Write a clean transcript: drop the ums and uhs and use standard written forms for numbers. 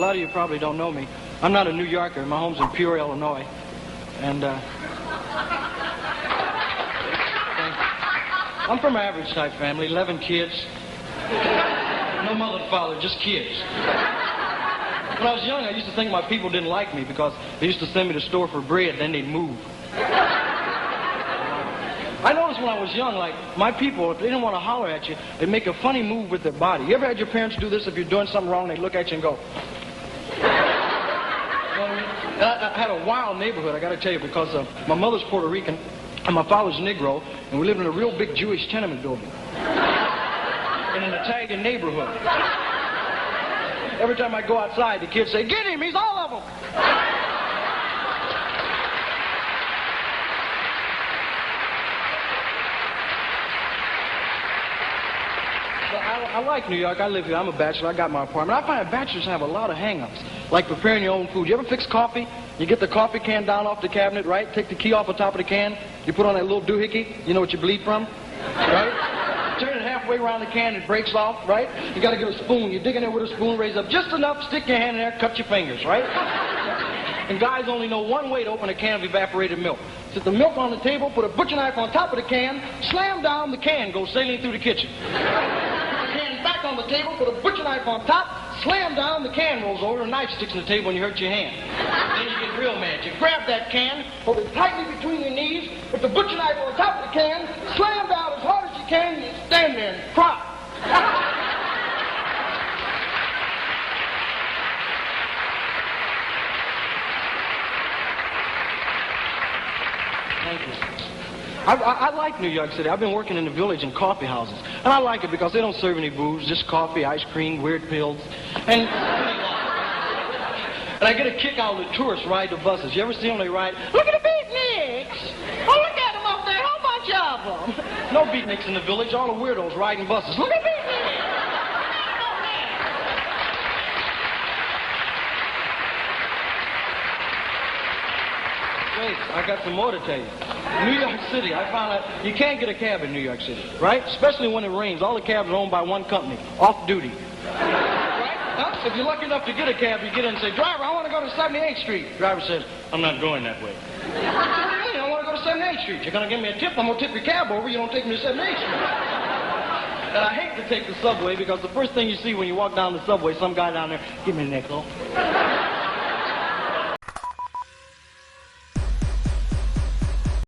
lot of you probably don't know me. I'm not a New Yorker. My home's in Pryor, Illinois. And, I'm from an average type family, 11 kids. No mother and father, just kids. When I was young, I used to think my people didn't like me because they used to send me to the store for bread, then they'd move. I noticed when I was young, like, my people, if they didn't want to holler at you, they'd make a funny move with their body. You ever had your parents do this? If you're doing something wrong, they'd look at you and go. You know what I mean? And I had a wild neighborhood, I got to tell you, because my mother's Puerto Rican and my father's Negro, and we lived in a real big Jewish tenement building in an Italian neighborhood. Every time I go outside, the kids say, "Get him, he's all of them." I like New York. I live here. I'm a bachelor. I got my apartment. I find bachelors have a lot of hang-ups, like preparing your own food. You ever fix coffee? You get the coffee can down off the cabinet, right? Take the key off the top of the can. You put on that little doohickey. You know what you bleed from, right? Turn it halfway around the can, it breaks off, right? You got to get a spoon. You dig in there with a spoon, raise up just enough, stick your hand in there, cut your fingers, right? And guys only know one way to open a can of evaporated milk. Set the milk on the table, put a butcher knife on top of the can, slam down, the can goes sailing through the kitchen. Back on the table, put a butcher knife on top, slam down, the can rolls over, a knife sticks in the table and you hurt your hand. Then you get real mad. You grab that can, hold it tightly between your knees, put the butcher knife on top of the can, slam down as hard as you can, and you stand there and cry. Thank you. I like New York City. I've been working in the village in coffee houses. And I like it because they don't serve any booze, just coffee, ice cream, weird pills. And I get a kick out of the tourists ride the buses. You ever see them? They ride, "Look at the beatniks! Oh, look at them up there, a whole bunch of them." No beatniks in the village, all the weirdos riding buses. Look at beatniks! Wait, I got some more to tell you. New York City, I found out you can't get a cab in New York City, right? Especially when it rains. All the cabs are owned by one company, off duty. Right? Huh? If you're lucky enough to get a cab, you get in and say, "Driver, I want to go to 78th Street. Driver says, "I'm not going that way." "Really? I want to go to 78th Street. You're going to give me a tip? I'm going to tip your cab over. You don't take me to 78th Street. And I hate to take the subway because the first thing you see when you walk down the subway, some guy down there, "Give me a nickel."